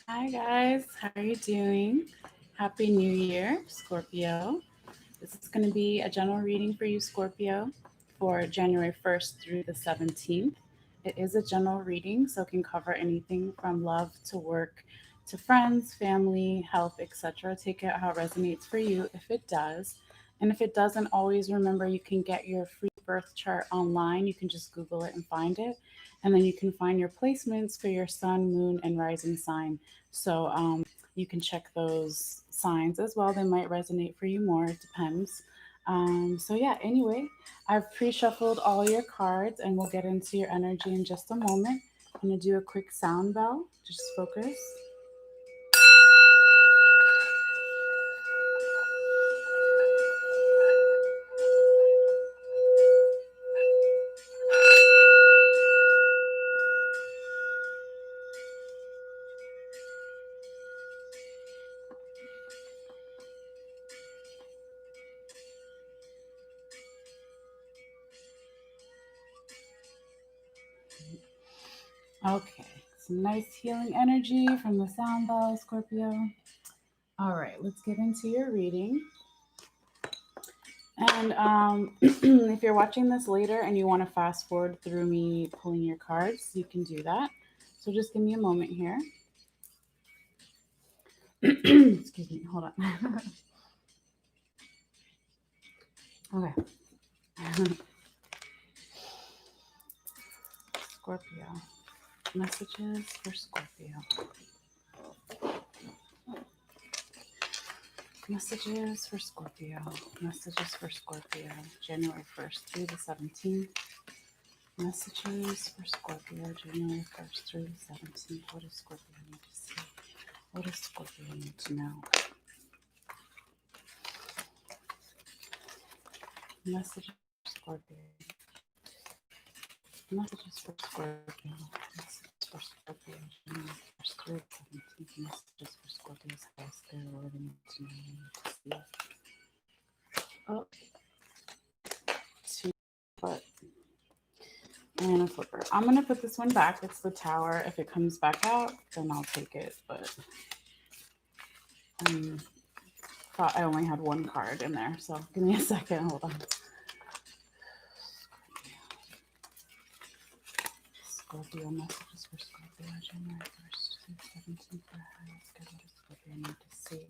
Hi guys, how are you doing? Happy New Year, Scorpio. This is going to be a general reading for you, Scorpio, for January 1st through the 17th. It is a general reading, so it can cover anything from love to work to friends, family, health, etc. Take it how it resonates for you if it does. And if it doesn't, always remember you can get your free birth chart online. You can just Google it and find it. And then you can find your placements for your sun, moon, and rising sign. So you can check those signs as well. They might resonate for you more. It depends. So yeah, anyway, I've pre-shuffled all your cards and we'll get into your energy in just a moment. I'm gonna do a quick sound bell. Just focus. Okay, some nice healing energy from the sound bell, Scorpio. All right, let's get into your reading. And if you're watching this later and you want to fast forward through me pulling your cards, you can do that. So just give me a moment here. Excuse me, hold on. Okay. Scorpio. Messages for Scorpio. Messages for Scorpio. Messages for Scorpio. January 1st through the 17th. Messages for Scorpio. January 1st through the 17th. What does Scorpio need to see? What does Scorpio need to know? Messages for Scorpio. Messages for Scorpio. Messages for Scorpio. January 1st through the 17th. Messages for Scorpio's highest good. What do they need to know? They need to see. Oh, two foot and a flipper. I'm gonna put this one back. It's the tower. If it comes back out, then I'll take it. But I thought I only had one card in there, so give me a second. Hold on. Scorpio messages for Scorpio, January 1st to 17th for highest good. What does Scorpio need to see?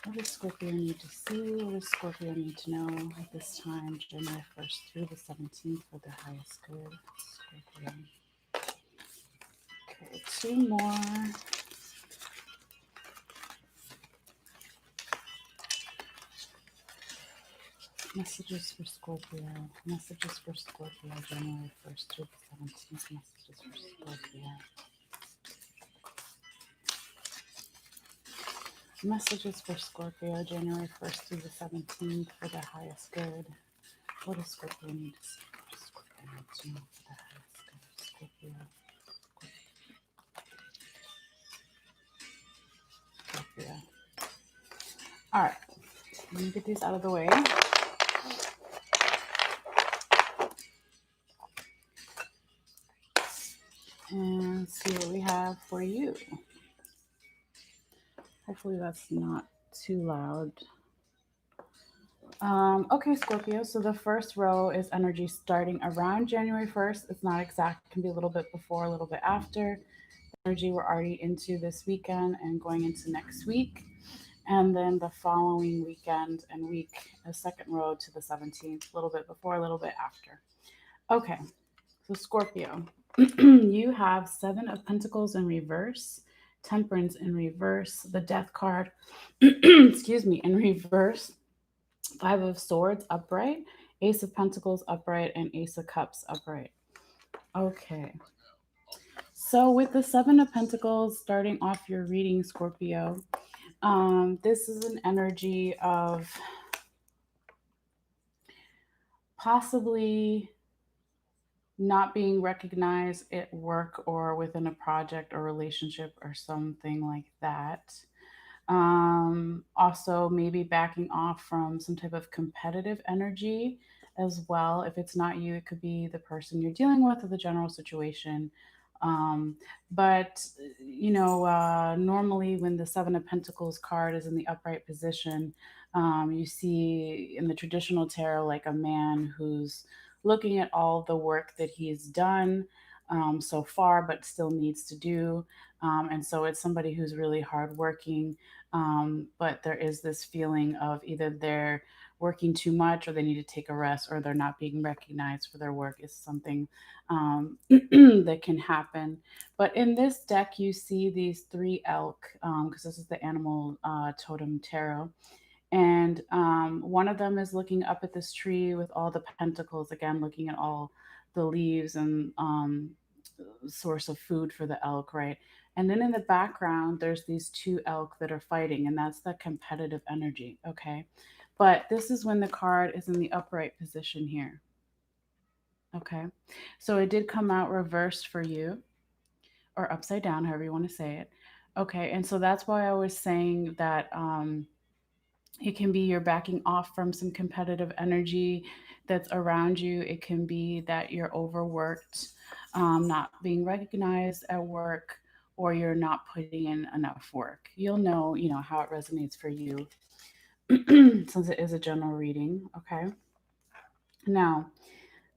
What does Scorpio need to see? What does Scorpio need to know at this time, January 1st through the 17th for the highest good? Scorpio. Okay, two more. Messages for Scorpio. Messages for Scorpio, January 1st through the 17th. Messages for Scorpio. Messages for Scorpio, January 1st through the 17th for the highest good. What does Scorpio need to see? What does Scorpio need to know for the highest good? Scorpio. Scorpio. All right. Let me get these out of the way. And see what we have for you. Hopefully that's not too loud. Okay, Scorpio. So the first row is energy starting around January 1st. It's not exact, it can be a little bit before, a little bit after. The energy we're already into this weekend and going into next week. And then the following weekend and week, the second row to the 17th, a little bit before, a little bit after. Okay, so Scorpio, you have Seven of Pentacles in reverse, Temperance in reverse, the Death card, excuse me, in reverse, Five of Swords upright, Ace of Pentacles upright, and Ace of Cups upright. Okay. So with the Seven of Pentacles starting off your reading, Scorpio, this is an energy of possibly not being recognized at work or within a project or relationship or something like that. Also, maybe backing off from some type of competitive energy as well. If it's not you, it could be the person you're dealing with or the general situation. Um, but normally when the Seven of Pentacles card is in the upright position, you see in the traditional tarot like a man who's looking at all the work that he's done so far, but still needs to do. And so it's somebody who's really hardworking, but there is this feeling of either they're working too much or they need to take a rest or they're not being recognized for their work is something that can happen. But in this deck, you see these three elk, because this is the animal totem tarot. And one of them is looking up at this tree with all the pentacles, again, looking at all the leaves and source of food for the elk, right? And then in the background, there's these two elk that are fighting, and that's the competitive energy, okay? But this is when the card is in the upright position here, okay? So it did come out reversed for you, or upside down, however you want to say it. Okay, and so that's why I was saying that it can be you're backing off from some competitive energy that's around you. It can be that you're overworked, not being recognized at work, or you're not putting in enough work. You'll know, how it resonates for you since it is a general reading. Okay. Now,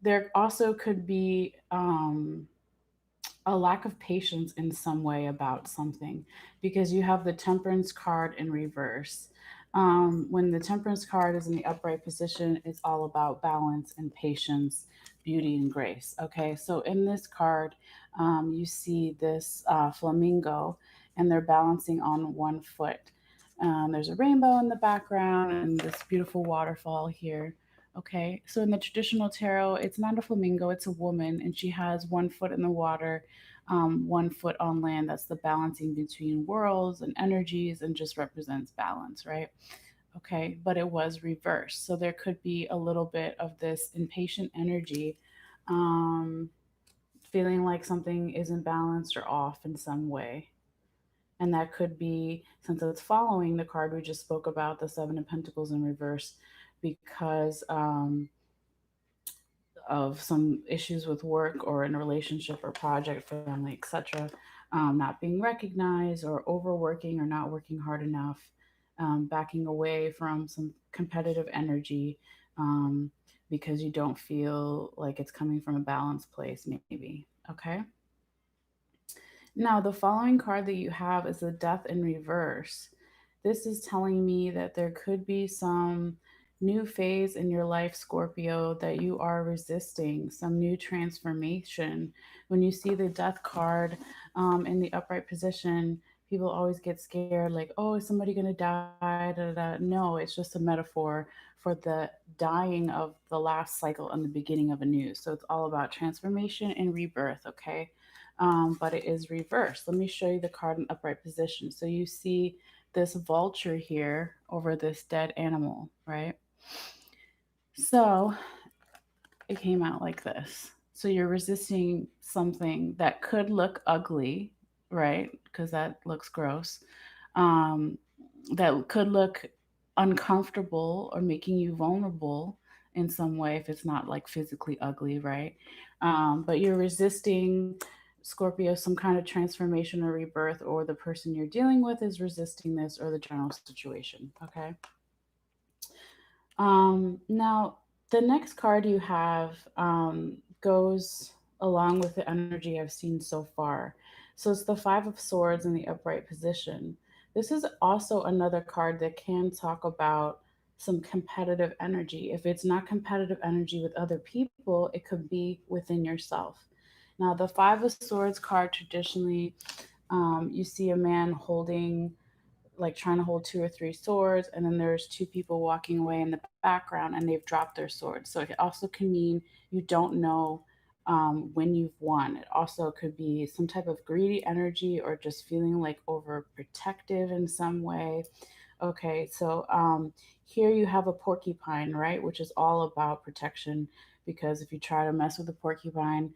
there also could be a lack of patience in some way about something because you have the temperance card in reverse. When the temperance card is in the upright position, it's all about balance and patience, beauty and grace. Okay, so in this card, you see this flamingo and they're balancing on one foot. There's a rainbow in the background and this beautiful waterfall here. Okay, so in the traditional tarot, it's not a flamingo, it's a woman, and she has one foot in the water, one foot on land. That's the balancing between worlds and energies and just represents balance, right? Okay, but it was reversed. So there could be a little bit of this impatient energy, um, feeling like something isn't balanced or off in some way. And that could be, since it's following the card we just spoke about, the Seven of Pentacles in reverse, because of some issues with work or in a relationship or project, family, etc., not being recognized or overworking or not working hard enough, backing away from some competitive energy because you don't feel like it's coming from a balanced place, maybe. Okay. Now, the following card that you have is the Death in Reverse. This is telling me that there could be some new phase in your life, Scorpio, that you are resisting, some new transformation. When you see the Death card in the upright position, people always get scared, like, oh, is somebody going to die? Da, da, da. No, it's just a metaphor for the dying of the last cycle and the beginning of a new. So it's all about transformation and rebirth, okay? But it is reversed. Let me show you the card in upright position. So you see this vulture here over this dead animal, right? So it came out like this. So you're resisting something that could look ugly, right? Because that looks gross. Um, that could look uncomfortable or making you vulnerable in some way if it's not like physically ugly, right? But you're resisting, Scorpio, some kind of transformation or rebirth, or the person you're dealing with is resisting this or the general situation. Okay. Now, the next card you have goes along with the energy I've seen so far. So it's the Five of Swords in the upright position. This is also another card that can talk about some competitive energy. If it's not competitive energy with other people, it could be within yourself. Now, the Five of Swords card traditionally, you see a man holding, like trying to hold two or three swords, and then there's two people walking away in the background and they've dropped their swords. So it also can mean you don't know when you've won. It also could be some type of greedy energy or just feeling like overprotective in some way. Okay, so here you have a porcupine, right, which is all about protection, because if you try to mess with a porcupine,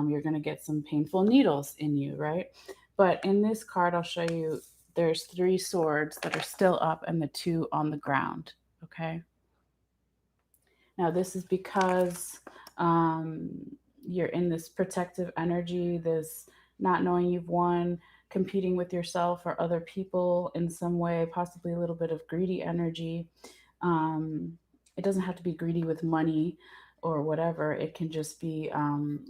you're going to get some painful needles in you, right? But in this card, I'll show you there's three swords that are still up and the two on the ground. Okay. Now, this is because um, you're in this protective energy, this not knowing you've won, competing with yourself or other people in some way, possibly a little bit of greedy energy. um, it doesn't have to be greedy with money or whatever. It can just be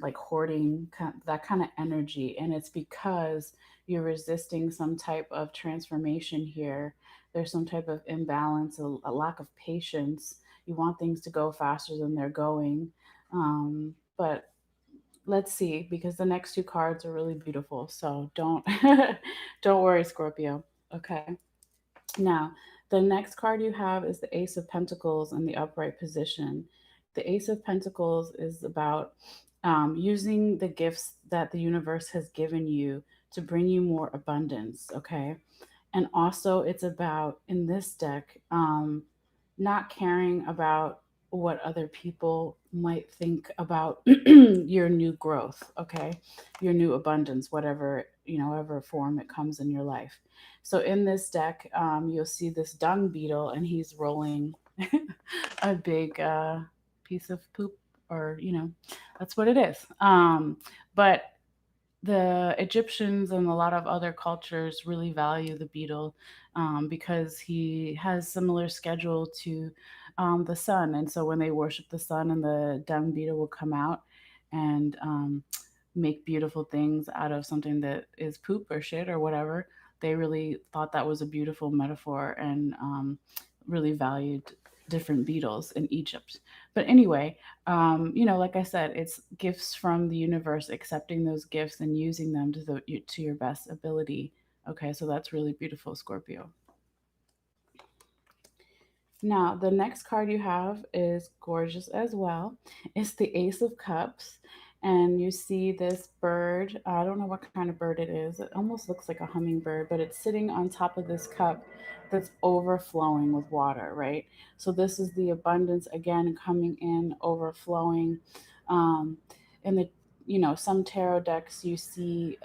like hoarding, that kind of energy. And it's because you're resisting some type of transformation here. There's some type of imbalance, a lack of patience. You want things to go faster than they're going. But let's see, because the next two cards are really beautiful. So don't don't worry, Scorpio. Okay. Now, the next card you have is the Ace of Pentacles in the upright position. The Ace of Pentacles is about using the gifts that the universe has given you to bring you more abundance, okay? And also, it's about, in this deck, not caring about what other people might think about your new growth, okay? Your new abundance, whatever, whatever form it comes in your life. So in this deck, you'll see this dung beetle, and he's rolling a big piece of poop, or that's what it is. But the Egyptians and a lot of other cultures really value the beetle, because he has similar schedule to the sun, and so when they worship the sun, and the dung beetle will come out and make beautiful things out of something that is poop or shit or whatever. They really thought that was a beautiful metaphor, and really valued different beetles in Egypt. But anyway, like I said, it's gifts from the universe, accepting those gifts and using them to your best ability. Okay, so that's really beautiful, Scorpio. Now, the next card you have is gorgeous as well. It's the Ace of Cups. And you see this bird. I don't know what kind of bird it is. It almost looks like a hummingbird, but it's sitting on top of this cup that's overflowing with water, right? So, this is the abundance again coming in, overflowing. Um, in the, some tarot decks, you see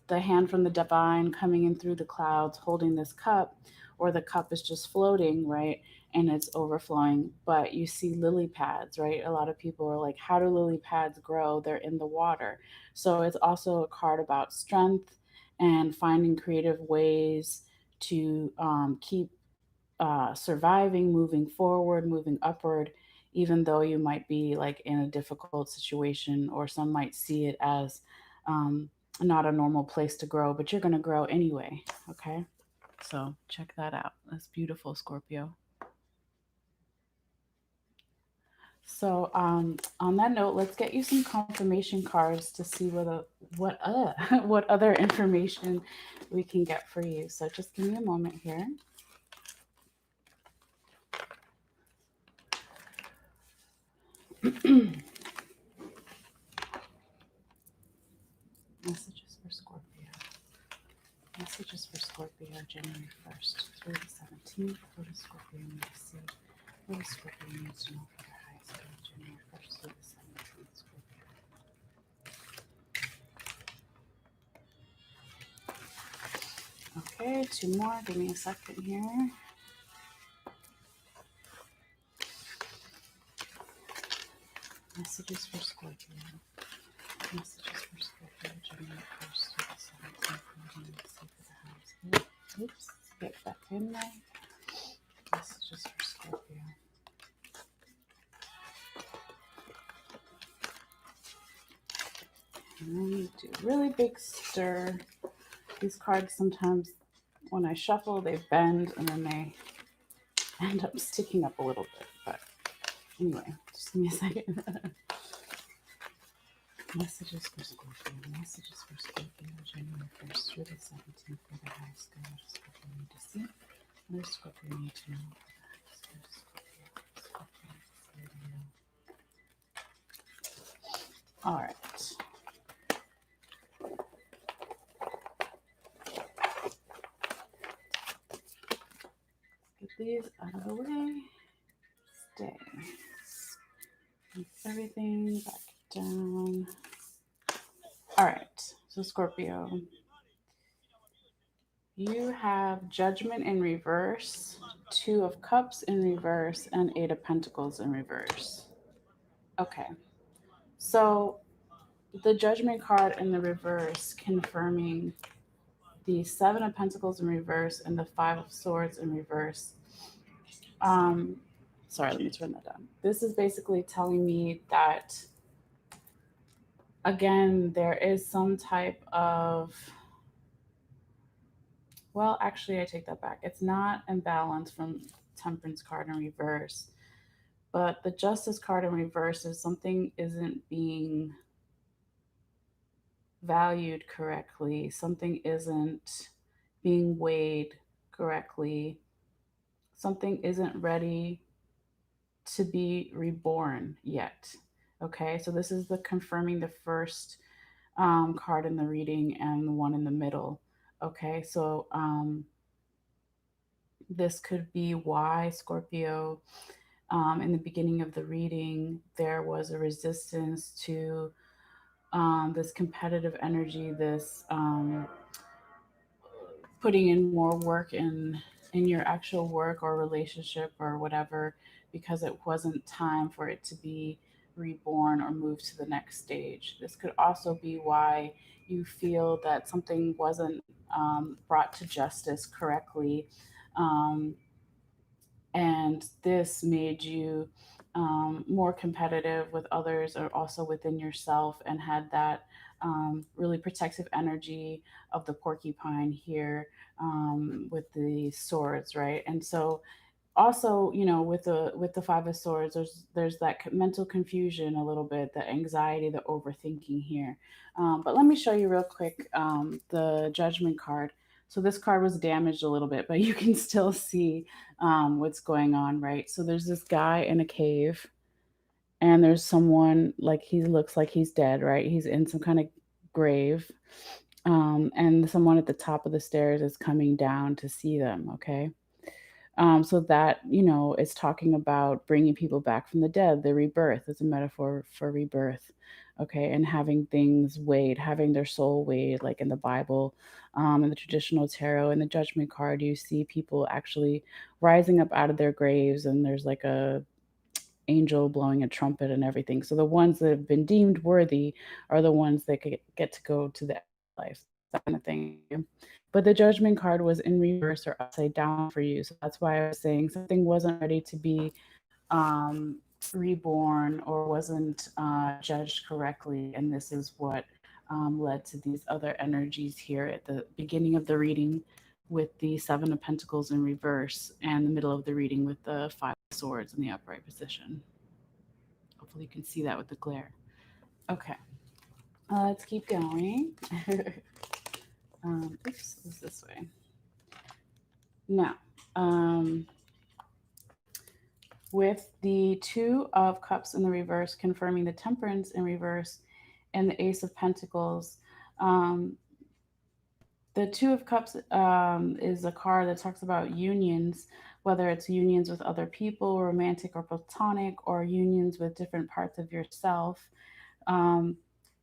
the hand from the divine coming in through the clouds holding this cup, or the cup is just floating, right? And it's overflowing. But you see lily pads, right? A lot of people are like, how do lily pads grow? They're in the water. So it's also a card about strength and finding creative ways to keep surviving, moving forward, moving upward, even though you might be like in a difficult situation, or some might see it as um, not a normal place to grow, but you're going to grow anyway. Okay. So check that out. That's beautiful, Scorpio. So on that note, let's get you some confirmation cards to see what other information we can get for you. So just give me a moment here. Messages for Scorpio. Messages for Scorpio, January 1st through the 17th. What does Scorpio need to see? What does Scorpio need to know for their highest good, January 1st through the 17th, Scorpio? Okay, two more. Give me a second here. Messages for Scorpio. Messages for Scorpio, January 1st through the 17th. What do you need to see for the highest good? Oops, get back in there. Messages for Scorpio. And then do a really big stir. These cards sometimes, when I shuffle, they bend and then they end up sticking up a little bit. But anyway, just give me a second. Messages for Scorpio. Messages for Scorpio. January 1st through the 17th for the highest good. What does Scorpio need to see? What does Scorpio need to know for the highest good? Scorpio needs to know. All right. Get these out of the way. Stay. Keep everything back down. All right. So Scorpio, you have Judgment in reverse, Two of Cups in reverse, and Eight of Pentacles in reverse. Okay, so the Judgment card in the reverse confirming the Seven of Pentacles in reverse and the Five of Swords in reverse. Um, Sorry, let me turn that down. This is basically telling me that, again, there is some type of, well, actually, I take that back. It's not imbalance from Temperance card in reverse, but the Justice card in reverse is something isn't being valued correctly, something isn't being weighed correctly, something isn't ready to be reborn yet. Okay, so this is the confirming the first card in the reading and the one in the middle. Okay, so this could be why Scorpio, in the beginning of the reading, there was a resistance to this competitive energy, this putting in more work in your actual work or relationship or whatever, because it wasn't time for it to be reborn or move to the next stage. This could also be why you feel that something wasn't brought to justice correctly, um, and this made you more competitive with others or also within yourself, and had that really protective energy of the porcupine here, with the swords, right? And so also, with the Five of Swords, there's that mental confusion a little bit, the anxiety, the overthinking here. But let me show you real quick the Judgment card. So this card was damaged a little bit, but you can still see what's going on, right? So there's this guy in a cave, and there's someone, like, he looks like he's dead, right? He's in some kind of grave, and someone at the top of the stairs is coming down to see them. Okay, so that, is talking about bringing people back from the dead, the rebirth. It's a metaphor for rebirth. Okay, and having things weighed, having their soul weighed, like in the Bible, in the traditional tarot, in the Judgment card, you see people actually rising up out of their graves, and there's like a angel blowing a trumpet and everything. So the ones that have been deemed worthy are the ones that get to go to the life, that kind of thing. But the Judgment card was in reverse or upside down for you. So that's why I was saying something wasn't ready to be um, reborn, or wasn't judged correctly. And this is what led to these other energies here at the beginning of the reading with the Seven of Pentacles in reverse, and the middle of the reading with the Five of Swords in the upright position. Hopefully, you can see that with the glare. Okay, let's keep going. Oops, it's this way. Now, with the Two of Cups in the reverse, confirming the Temperance in reverse, and the Ace of Pentacles. The Two of Cups is a card that talks about unions, whether it's unions with other people, romantic or platonic, or unions with different parts of yourself.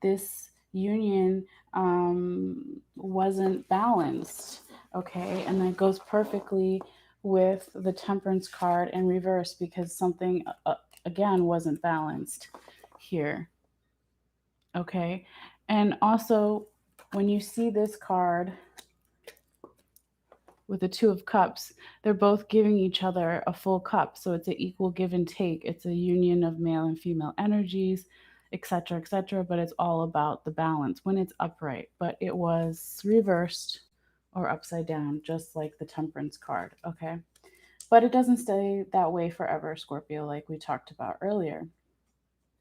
This union wasn't balanced, okay? And that goes perfectly with the Temperance card in reverse, because something, again, wasn't balanced here, okay? And also, when you see this card with the Two of Cups, they're both giving each other a full cup. So it's an equal give and take. It's a union of male and female energies, etc., etc. But it's all about the balance when it's upright. But it was reversed or upside down, just like the Temperance card. Okay. But it doesn't stay that way forever, Scorpio, like we talked about earlier.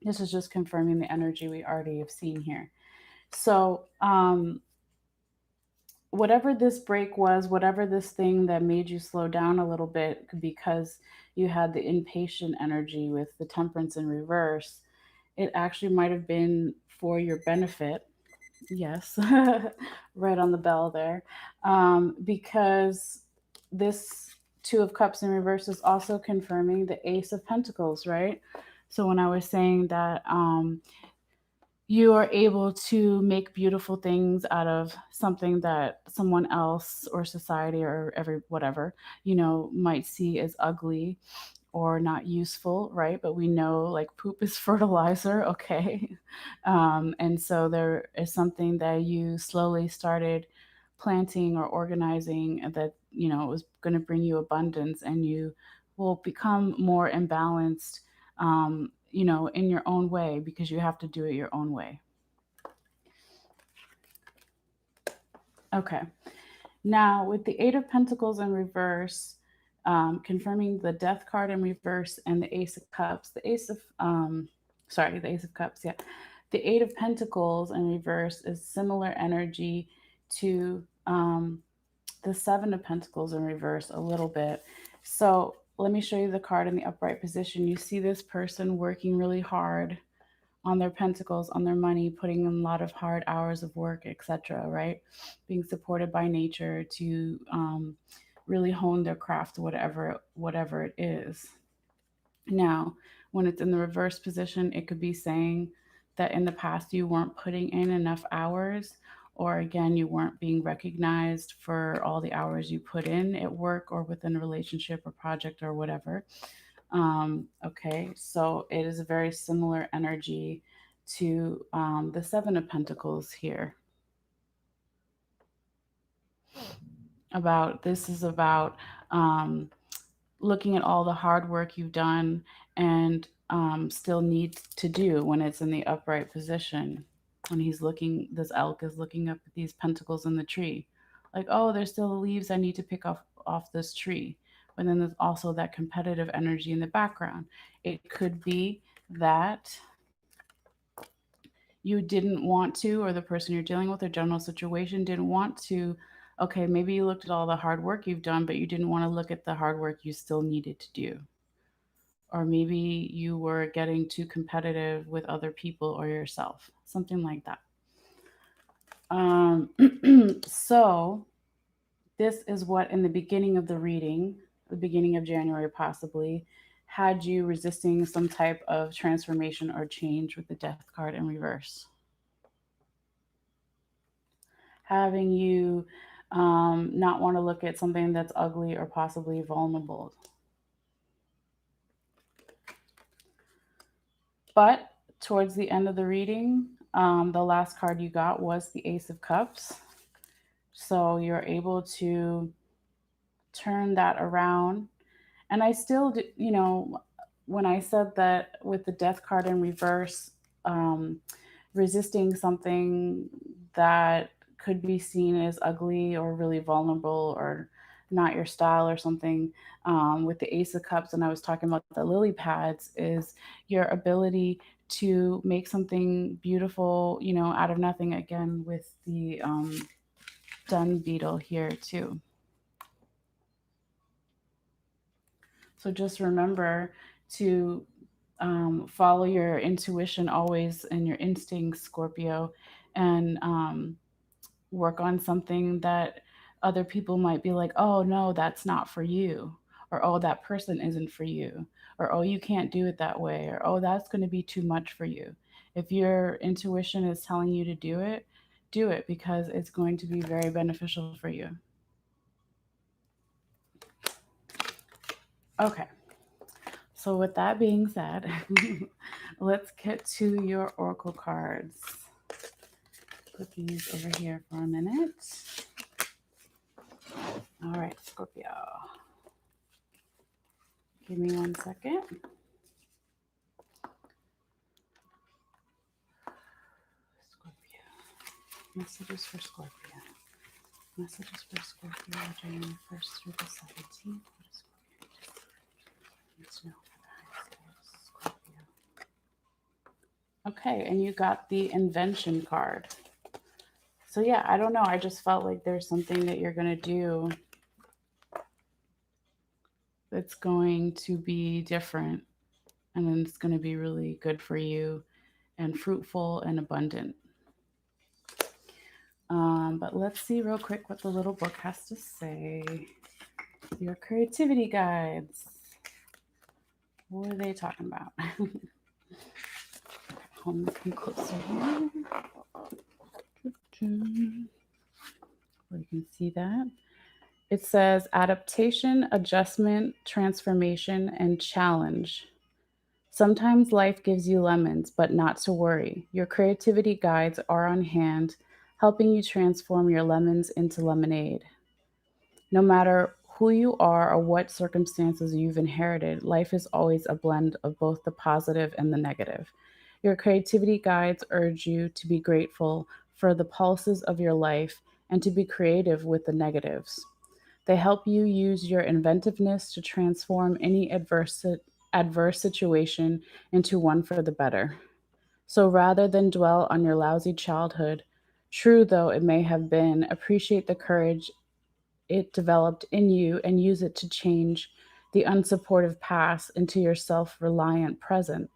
This is just confirming the energy we already have seen here. So, whatever this break was, whatever this thing that made you slow down a little bit because you had the impatient energy with the Temperance in reverse, it actually might have been for your benefit. Yes, right on the bell there. Because this Two of Cups in reverse is also confirming the Ace of Pentacles, right? So when I was saying that you are able to make beautiful things out of something that someone else or society or every whatever, might see as ugly or not useful, right? But we know like poop is fertilizer, okay? And so there is something that you slowly started planting or organizing that, was going to bring you abundance, and you will become more imbalanced, in your own way, because you have to do it your own way. Okay. Now, with the Eight of Pentacles in reverse, confirming the Death card in reverse and the Ace of Cups, the Ace of Cups, yeah. The Eight of Pentacles in reverse is similar energy to the Seven of Pentacles in reverse a little bit. So let me show you the card in the upright position. You see this person working really hard on their pentacles, on their money, putting in a lot of hard hours of work, etc., right? Being supported by nature to really hone their craft, whatever it is. Now, when it's in the reverse position, it could be saying that in the past you weren't putting in enough hours, or again, you weren't being recognized for all the hours you put in at work or within a relationship or project or whatever. Okay, so it is a very similar energy to the Seven of Pentacles here. This is about looking at all the hard work you've done and still need to do when it's in the upright position. When this elk is looking up at these pentacles in the tree, like, oh, there's still the leaves I need to pick off this tree. But then there's also that competitive energy in the background. It could be that you didn't want to, or the person you're dealing with or general situation didn't want to. Okay, maybe you looked at all the hard work you've done, but you didn't want to look at the hard work you still needed to do. Or maybe you were getting too competitive with other people or yourself, something like that. So this is what in the beginning of the reading, the beginning of January possibly, had you resisting some type of transformation or change with the Death card in reverse. Having you not want to look at something that's ugly or possibly vulnerable. But towards the end of the reading, the last card you got was the Ace of Cups. So you're able to turn that around. And I still, when I said that with the Death card in reverse, resisting something that could be seen as ugly or really vulnerable or not your style or something, with the Ace of Cups, and I was talking about the lily pads, is your ability to make something beautiful, out of nothing, again with the dung beetle here too. So just remember to follow your intuition always and your instincts, Scorpio, and work on something that other people might be like, oh, no, that's not for you. Or, oh, that person isn't for you. Or, oh, you can't do it that way. Or, oh, that's going to be too much for you. If your intuition is telling you to do it because it's going to be very beneficial for you. Okay. So with that being said, let's get to your oracle cards. Put these over here for a minute. All right, Scorpio. Give me 1 second. Scorpio. Messages for Scorpio. Messages for Scorpio, January 1st through the 17th. What is Scorpio? Need to know for the highest Scorpio. Okay, and you got the invention card. So yeah, I don't know. I just felt like there's something that you're going to do that's going to be different, and then it's going to be really good for you and fruitful and abundant. But let's see real quick what the little book has to say. Your creativity guides. What are they talking about? Okay, Come closer here. Where you can see that. It says adaptation, adjustment, transformation, and challenge. Sometimes life gives you lemons, but not to worry. Your creativity guides are on hand, helping you transform your lemons into lemonade. No matter who you are or what circumstances you've inherited, life is always a blend of both the positive and the negative. Your creativity guides urge you to be grateful for the pulses of your life and to be creative with the negatives. They help you use your inventiveness to transform any adverse situation into one for the better. So rather than dwell on your lousy childhood, true though it may have been, appreciate the courage it developed in you and use it to change the unsupportive past into your self reliant present.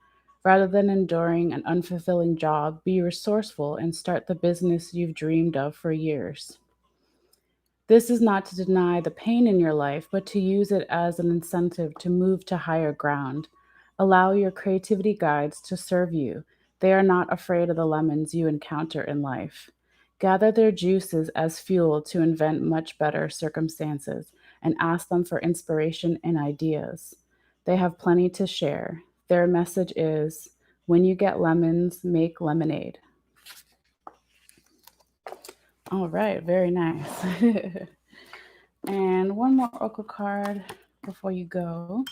Rather than enduring an unfulfilling job, be resourceful and start the business you've dreamed of for years. This is not to deny the pain in your life, but to use it as an incentive to move to higher ground. Allow your creativity guides to serve you. They are not afraid of the lemons you encounter in life. Gather their juices as fuel to invent much better circumstances and ask them for inspiration and ideas. They have plenty to share. Their message is when you get lemons, make lemonade. All right, very nice. And one more Oracle card before you go.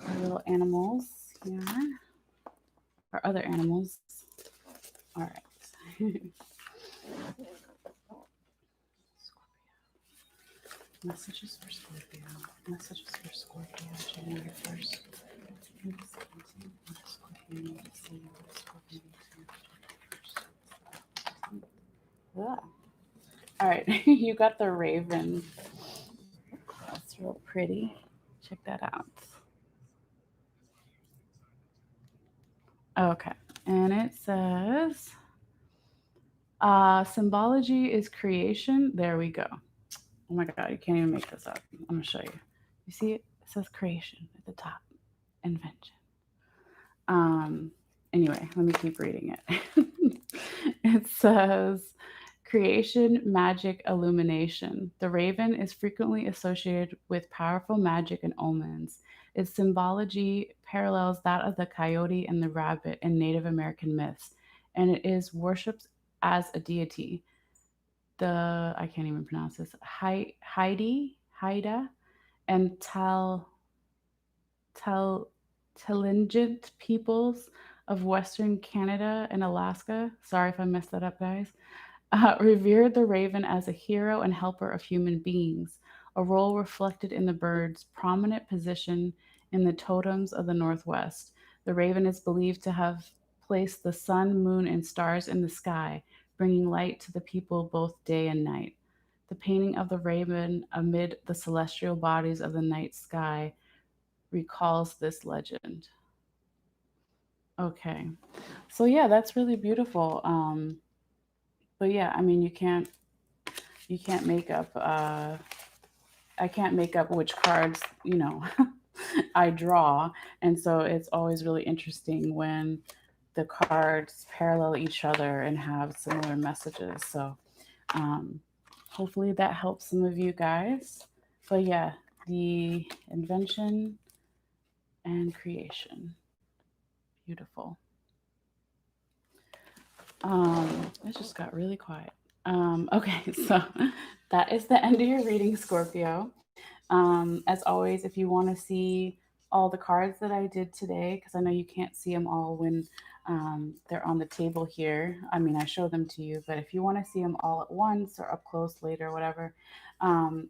Our little animals here. Our other animals. All right. Messages for Scorpio. Messages for Scorpio. January 1st. Yeah. All right. You got the Raven. That's real pretty. Check that out. Okay. And it says symbology is creation. There we go. Oh my God, you can't even make this up. I'm going to show you. You see it? It says creation at the top, invention. Um, anyway, let me keep reading it. It says creation, magic, illumination. The raven is frequently associated with powerful magic and omens. Its symbology parallels that of the coyote and the rabbit in Native American myths, and it is worshipped as a deity. The I can't even pronounce this. Haida, and Tal Tlingit peoples of Western Canada and Alaska. Sorry if I messed that up, guys. Revered the raven as a hero and helper of human beings, a role reflected in the bird's prominent position in the totems of the Northwest. The raven is believed to have placed the sun, moon, and stars in the sky, bringing light to the people both day and night. The painting of the raven amid the celestial bodies of the night sky recalls this legend. Okay. So yeah, that's really beautiful. But yeah, I mean you can't make up I can't make up which cards, I draw. And so it's always really interesting when the cards parallel each other and have similar messages. So um, hopefully that helps some of you guys. But yeah, the invention and creation. Beautiful. It just got really quiet. Okay, so that is the end of your reading, Scorpio. As always, if you want to see all the cards that I did today, because I know you can't see them all when they're on the table here. I mean, I show them to you, but if you want to see them all at once or up close later, whatever,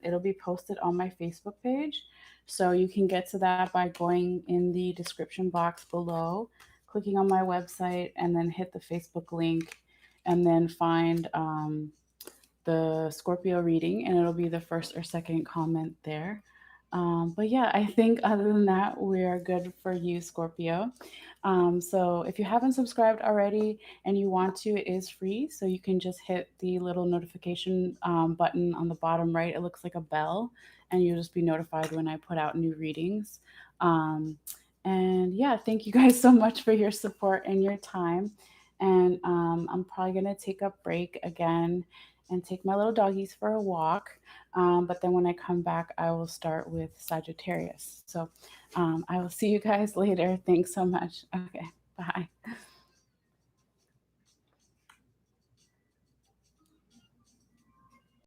it'll be posted on my Facebook page. So you can get to that by going in the description box below, clicking on my website, and then hit the Facebook link, and then find the Scorpio reading, and it'll be the first or second comment there. But yeah, I think other than that, we are good for you, Scorpio. So if you haven't subscribed already and you want to, it is free. So you can just hit the little notification button on the bottom right. It looks like a bell, and you'll just be notified when I put out new readings. Um, And yeah, thank you guys so much for your support and your time. And I'm probably going to take a break again and take my little doggies for a walk. But then when I come back, I will start with Sagittarius. So I will see you guys later. Thanks so much. Okay.